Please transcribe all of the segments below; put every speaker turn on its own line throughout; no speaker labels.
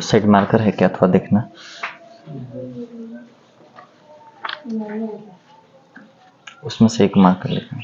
Side marker है क्या, थोड़ा देखना। उसमें से एक मार्कर लेना।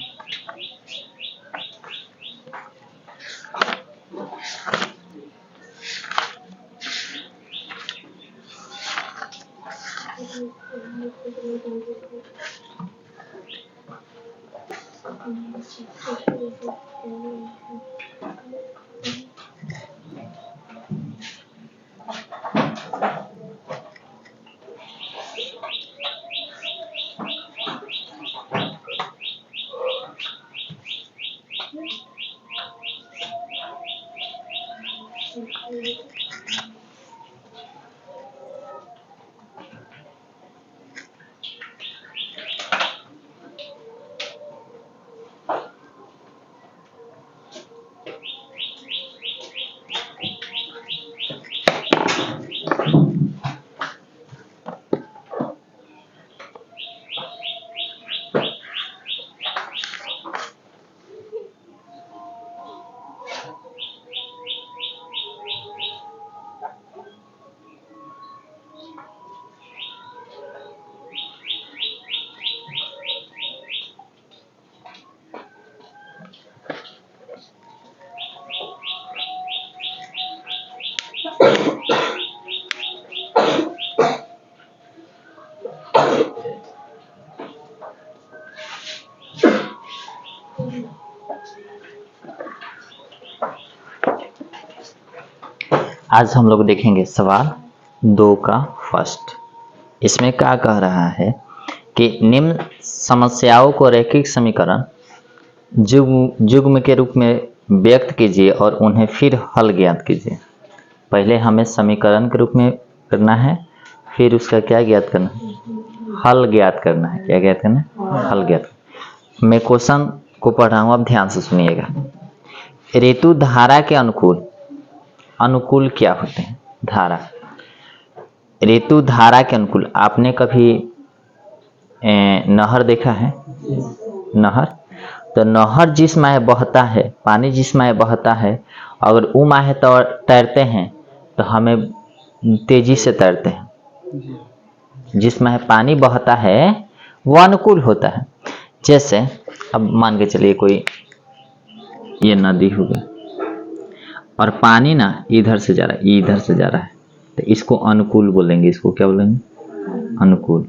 आज हम लोग देखेंगे सवाल 2 का फर्स्ट। इसमें क्या कह रहा है कि निम्न समस्याओं को रैखिक समीकरण युग्म के रूप में व्यक्त कीजिए और उन्हें फिर हल ज्ञात कीजिए। पहले हमें समीकरण के रूप में करना है, फिर उसका क्या ज्ञात करना है, हल ज्ञात करना है। क्या ज्ञात करना है, हल ज्ञात। मैं क्वेश्चन को पढ़ रहा हूँ, आप ध्यान से सुनिएगा। ऋतु धारा के अनुकूल क्या होते हैं? धारा, ऋतु धारा के अनुकूल। आपने कभी नहर देखा है? नहर, तो नहर जिस माहे बहता है, पानी जिस माहे बहता है, अगर वो माहे तैरते हैं तो हमें तेजी से तैरते हैं। जिस माहे पानी बहता है वो अनुकूल होता है। जैसे अब मान के चलिए कोई ये नदी हो गई और पानी ना इधर से जा रहा है, इधर से जा रहा है, तो इसको अनुकूल बोलेंगे। इसको क्या बोलेंगे? अनुकूल।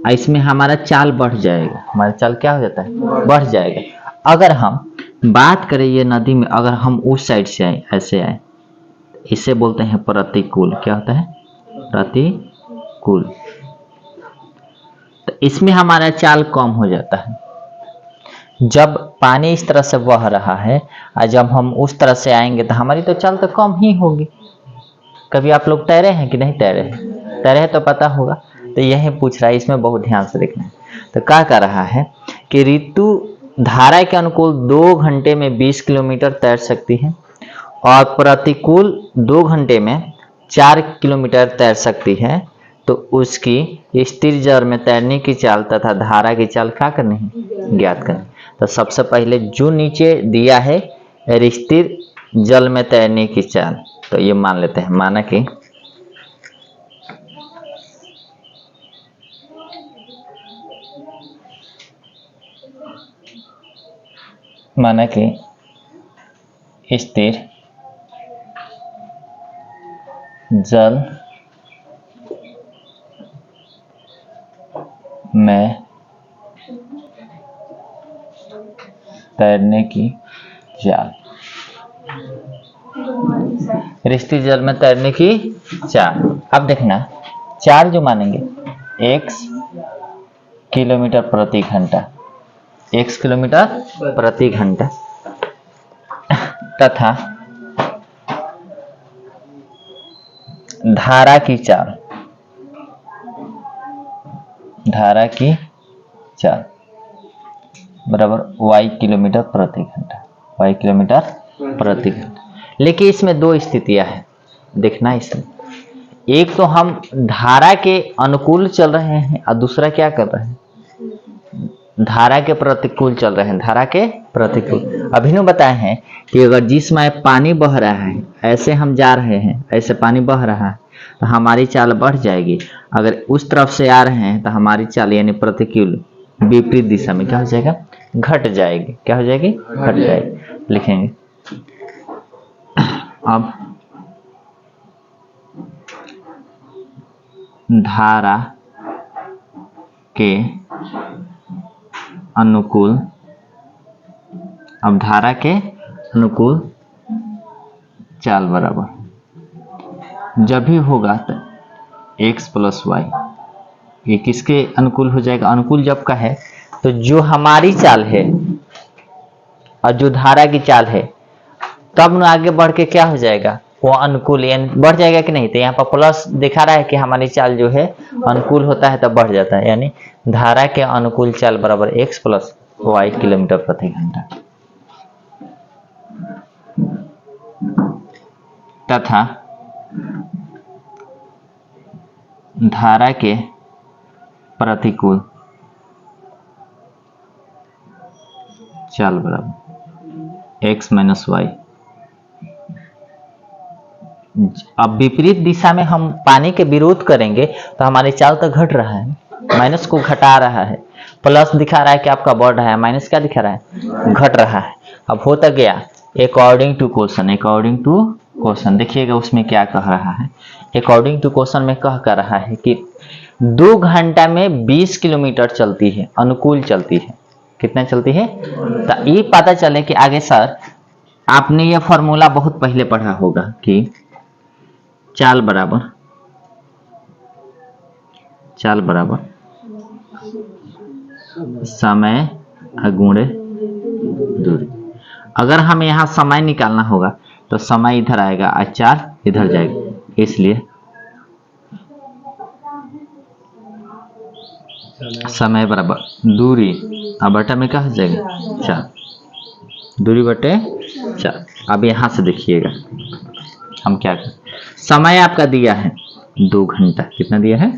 इसमें हमारा चाल बढ़ जाएगा। हमारा चाल क्या हो जाता है? बढ़ जाएगा। अगर हम बात करें ये नदी में, अगर हम उस साइड से आए, ऐसे आए, इसे बोलते हैं प्रतिकूल। क्या होता है? प्रतिकूल। तो इसमें हमारा चाल कम हो जाता है। जब पानी इस तरह से बह रहा है और जब हम उस तरह से आएंगे तो हमारी तो चाल तो कम ही होगी। कभी आप लोग तैरे हैं कि नहीं तैरे हैं? तैरे हैं तो पता होगा। तो यही पूछ रहा है, इसमें बहुत ध्यान से देखना है। तो क्या कर रहा है कि ऋतु धारा के अनुकूल 2 घंटे में 20 किलोमीटर तैर सकती है और प्रतिकूल 2 घंटे में 4 किलोमीटर तैर सकती है। तो उसकी स्थिर जल में तैरने की चाल तथा धारा की चाल क्या करनी है? ज्ञात करनी। तो सबसे पहले जो नीचे दिया है स्थिर जल में तैरने की चाल, तो ये मान लेते हैं। माना कि स्थिर जल में तैरने की चाल, स्थिर जल में तैरने की चाल। अब देखना, चाल जो मानेंगे x किलोमीटर प्रति घंटा, x किलोमीटर प्रति घंटा, तथा धारा की चाल, धारा की चाल बराबर y किलोमीटर प्रति घंटा, y किलोमीटर प्रति घंटा। लेकिन इसमें 2 स्थितियां हैं, देखना इसमें। एक तो हम धारा के अनुकूल चल रहे हैं और दूसरा क्या कर रहे हैं? धारा के प्रतिकूल चल रहे हैं, धारा के प्रतिकूल। अभिनव बताए हैं कि अगर जिसमें पानी बह रहा है, ऐसे हम जा रहे हैं, ऐसे पानी बह रहा है तो हमारी चाल बढ़ जाएगी। अगर उस तरफ से आ रहे हैं तो हमारी चाल यानी प्रतिकूल विपरीत दिशा में क्या हो जाएगा, घट जाएगी। क्या हो जाएगी, घट जाएगी। लिखेंगे अब धारा के अनुकूल, अब धारा के अनुकूल चाल बराबर जब भी होगा तो x प्लस वाई, ये किसके अनुकूल हो जाएगा, अनुकूल जब का है तो जो हमारी चाल है और जो धारा की चाल है तब न आगे बढ़ के क्या हो जाएगा, वो अनुकूल यानी बढ़ जाएगा कि नहीं। तो यहाँ पर प्लस दिखा रहा है कि हमारी चाल जो है अनुकूल होता है तब बढ़ जाता है, यानी धारा के अनुकूल चाल बराबर x प्लस वाई किलोमीटर प्रति घंटा। तथा धारा के प्रतिकूल चाल बराबर x माइनस वाई। अब विपरीत दिशा में हम पानी के विरोध करेंगे तो हमारी चाल तो घट रहा है, माइनस को घटा रहा है, प्लस दिखा रहा है कि आपका बढ़ रहा है, माइनस क्या दिखा रहा है, घट रहा है। अब होता गया according to question, according to question देखिएगा उसमें क्या कह रहा है। अकॉर्डिंग टू क्वेश्चन में कह कर रहा है कि 2 घंटा में 20 किलोमीटर चलती है, अनुकूल चलती है। कितना चलती है, तो ये पता चले कि आगे सर आपने ये फॉर्मूला बहुत पहले पढ़ा होगा कि चाल बराबर समय गुणे दूरी। अगर हमें यहाँ समय निकालना होगा तो समय इधर आएगा और चाल इधर जाएगा, इसलिए समय बराबर दूरी अब बटा में क्या हो जाएगा, चाल, दूरी बटे चाल। अब यहाँ से देखिएगा हम क्या करें, समय आपका दिया है 2 घंटा, कितना दिया है,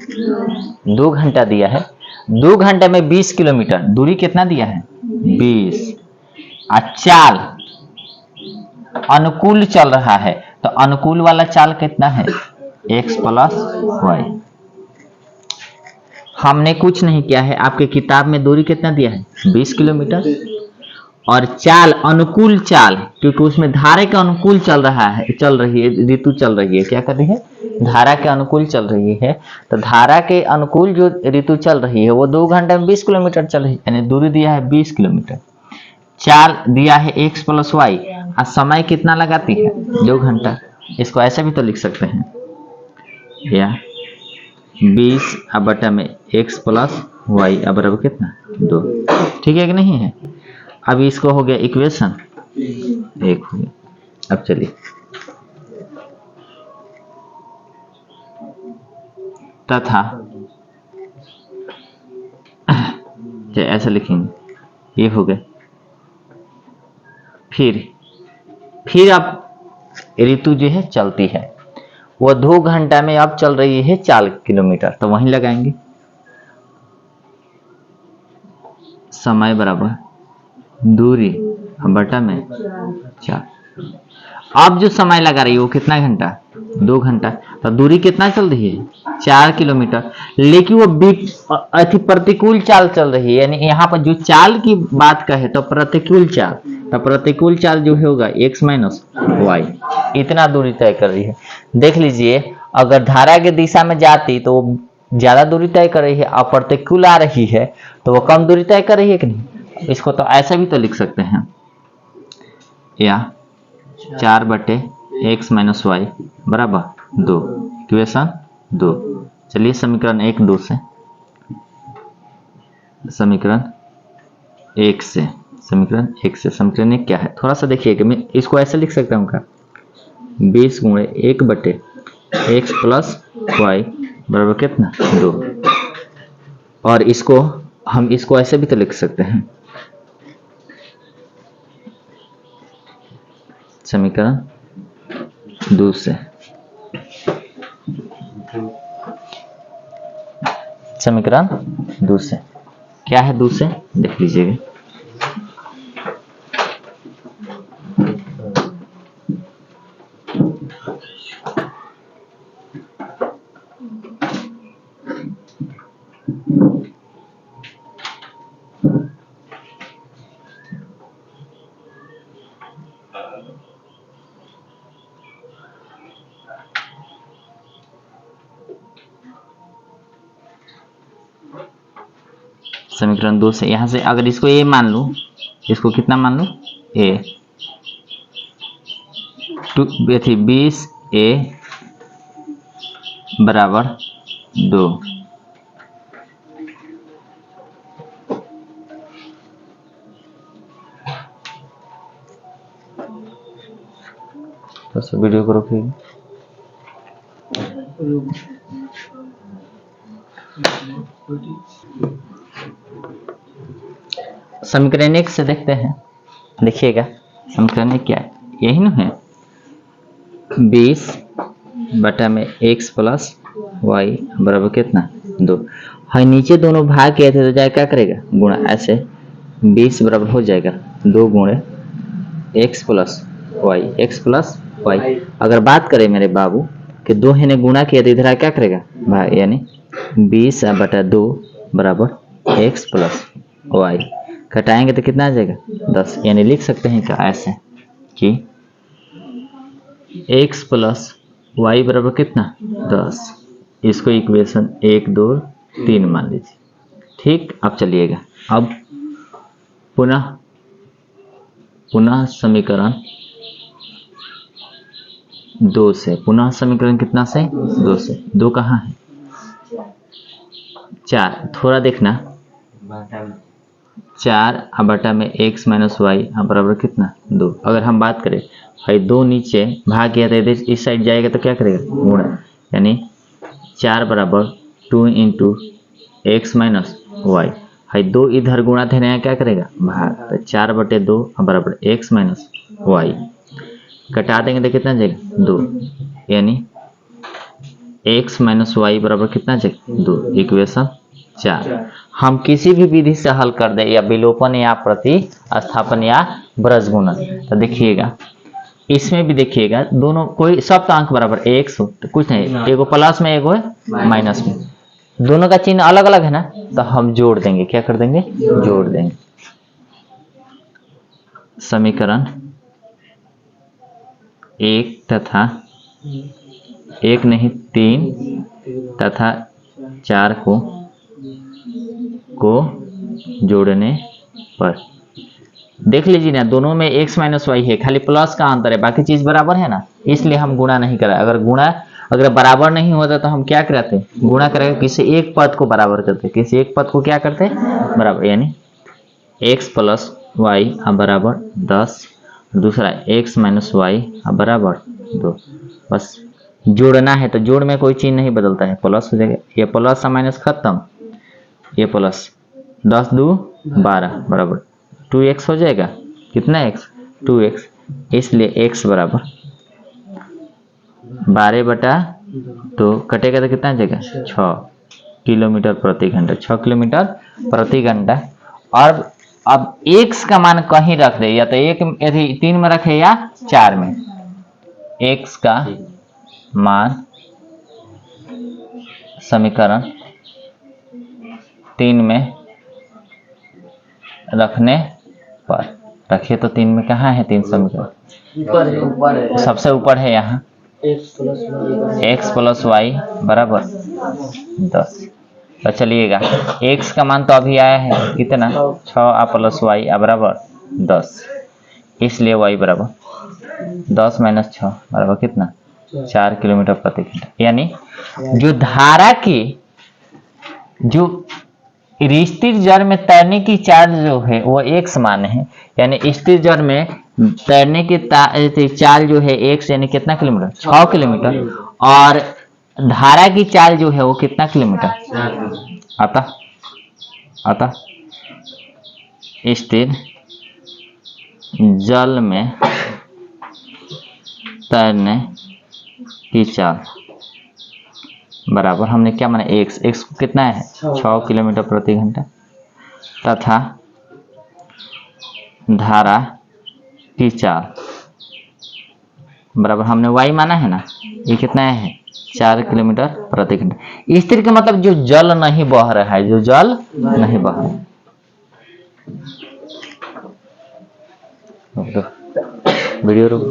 2 घंटा दिया है। 2 घंटे में 20 किलोमीटर, दूरी कितना दिया है, 20। चाल अनुकूल चल रहा है तो अनुकूल वाला चाल कितना है, x प्लस वाई। हमने कुछ नहीं किया है, आपके किताब में दूरी कितना दिया है, 20 किलोमीटर। और चाल अनुकूल चाल, क्योंकि उसमें धारा के अनुकूल चल रहा है, चल रही है, ऋतु चल रही है, क्या कर रही है, धारा के अनुकूल चल रही है। तो धारा के अनुकूल जो ऋतु चल रही है वो 2 घंटे में 20 किलोमीटर चल रही है, यानी दूरी दिया है 20 किलोमीटर। चाल दिया है x प्लस वाई, और समय कितना लगाती है, 2 घंटा। इसको ऐसे भी तो लिख सकते हैं, या 20 अब बटा में x प्लस वाई अब बराबर कितना, 2। ठीक है कि नहीं है। अब इसको हो गया इक्वेशन 1 हो गया। अब चलिए तथा ऐसा लिखेंगे, ये हो गए। फिर अब ऋतु जो है चलती है, वो 2 घंटा में अब चल रही है 4 किलोमीटर, तो वहीं लगाएंगे समय बराबर दूरी बटा में 4। अब जो समय लगा रही है वो कितना घंटा, 2 घंटा। तो दूरी कितना चल रही है, 4 किलोमीटर, लेकिन वो अति प्रतिकूल चाल चल रही है। यानी यहाँ पर जो चाल की बात कहे तो प्रतिकूल चाल, तो प्रतिकूल चाल जो होगा x माइनस वाई, इतना दूरी तय कर रही है। देख लीजिए अगर धारा की दिशा में जाती तो वो ज्यादा दूरी तय कर रही है, और प्रतिकूल आ रही है तो वो कम दूरी तय कर रही है कि नहीं। इसको तो ऐसा भी तो लिख सकते हैं, या 4 बटे x माइनस वाई बराबर 2, इक्वेशन 2। चलिए समीकरण 1 2 से, समीकरण 1 से, समीकरण 1 से, समीकरण 1 क्या है थोड़ा सा देखिएगा। मैं इसको ऐसे लिख सकता हूँ, 20 गुणे 1 बटे x प्लस वाई बराबर कितना, 2। और इसको हम इसको ऐसे भी तो लिख सकते हैं, समीकरण 2 से, समीकरण 2 से क्या है दूसरे, देख लीजिएगा। समीकरण 2 से यहाँ से अगर इसको ए मान लूं, इसको कितना मान लूं, ए, 20 ए बराबर 2। तो वीडियो को रोकिए। समीकरण 1 से देखते हैं, देखिएगा समीकरण 1 क्या है, यही ना है, 20 बटा में x प्लस वाई बराबर कितना 2। हाँ नीचे दोनों भाग किए थे तो जाए क्या करेगा, गुणा, ऐसे 20 बराबर हो जाएगा 2 गुणे x प्लस वाई। अगर बात करें मेरे बाबू कि 2 है ने गुणा किया तो इधर क्या करेगा भाई, यानी 20 बटा 2 बराबर x प्लस वाई, घटाएंगे तो कितना आ जाएगा 10। यानी लिख सकते हैं क्या ऐसे कि x प्लस वाई बराबर कितना 10। इसको इक्वेशन 1 2 3 मान लीजिए। ठीक, अब चलिएगा, अब पुनः समीकरण 2 से, पुनः समीकरण कितना से 2 से, 2 कहाँ है 4, थोड़ा देखना, 4 बटा में x माइनस वाई बराबर कितना 2। अगर हम बात करें भाई 2 नीचे भाग किया तो इस साइड जाएगा तो क्या करेगा गुणा, यानी 4 बराबर 2 इंटू एक्स माइनस वाई, भाई 2 इधर गुणा थे नया क्या करेगा भाग, तो 4 बटे 2 बराबर एक्स माइनस वाई, घटा देंगे तो कितना जाएगा 2, यानी एक्स माइनस वाई बराबर कितना जाएगा 2, इक्वेशन 4। हम किसी भी विधि से हल कर दे, या विलोपन या प्रतिस्थापन या ब्रज गुणन, तो देखिएगा इसमें भी देखिएगा दोनों कोई सब तो अंक बराबर x हो तो कुछ नहीं, एगो प्लस में एगो है माइनस में, दोनों का चिन्ह अलग अलग है ना, तो हम जोड़ देंगे, क्या कर देंगे जोड़ देंगे। समीकरण 1 तथा 1 नहीं 3 तथा 4 को जोड़ने पर देख लीजिए ना, दोनों में x माइनस वाई है, खाली प्लस का अंतर है, बाकी चीज बराबर है ना, इसलिए हम गुणा नहीं करा। अगर बराबर नहीं होता तो हम क्या करते, गुणा करेंगे, किसी एक पद को बराबर करते, किसी एक पद को क्या करते बराबर, यानी x प्लस वाई बराबर 10, दूसरा x माइनस वाई बराबर 2। बस जोड़ना है तो जोड़ में कोई चीज नहीं बदलता है, प्लस हो जाएगा, ये प्लस माइनस खत्म, ये प्लस 10 2 12 बराबर 2x हो जाएगा, कितना x 2x, इसलिए x बराबर 12 बटा 2 कटेगा तो कितना जाएगा 6 किलोमीटर प्रति घंटा, 6 किलोमीटर प्रति घंटा। और अब x का मान कहीं रख दे, या तो 3 में रखे या 4 में, x का मान समीकरण 3 में रखने पर, रखिए तो 3 में कहाँ है 3 समीकरण ऊपर है, सबसे ऊपर है यहाँ x प्लस वाई बराबर 10। तो चलिएगा x का मान तो अभी आया है कितना 6 प्लस वाई बराबर 10, इसलिए y बराबर 10 माइनस 6 बराबर कितना 4 किलोमीटर प्रति घंटा। यानी जो धारा की जो स्थिर जड़ में तैरने की चाल जो है वो x मान है, यानी स्थिर जड़ में तैरने की चाल जो है x यानी कितना किलोमीटर 6 किलोमीटर, और धारा की चाल जो है वो कितना किलोमीटर अतः स्थिर जल में तैरने की चाल बराबर, हमने क्या माना x को कितना है 6 किलोमीटर प्रति घंटा, तथा धारा की चाल बराबर, हमने y माना है ना, ये कितना है 4 किलोमीटर प्रति घंटा। स्थिर का मतलब जो जल नहीं बह रहा है, जो जल नहीं बह रहा है। वीडियो रुक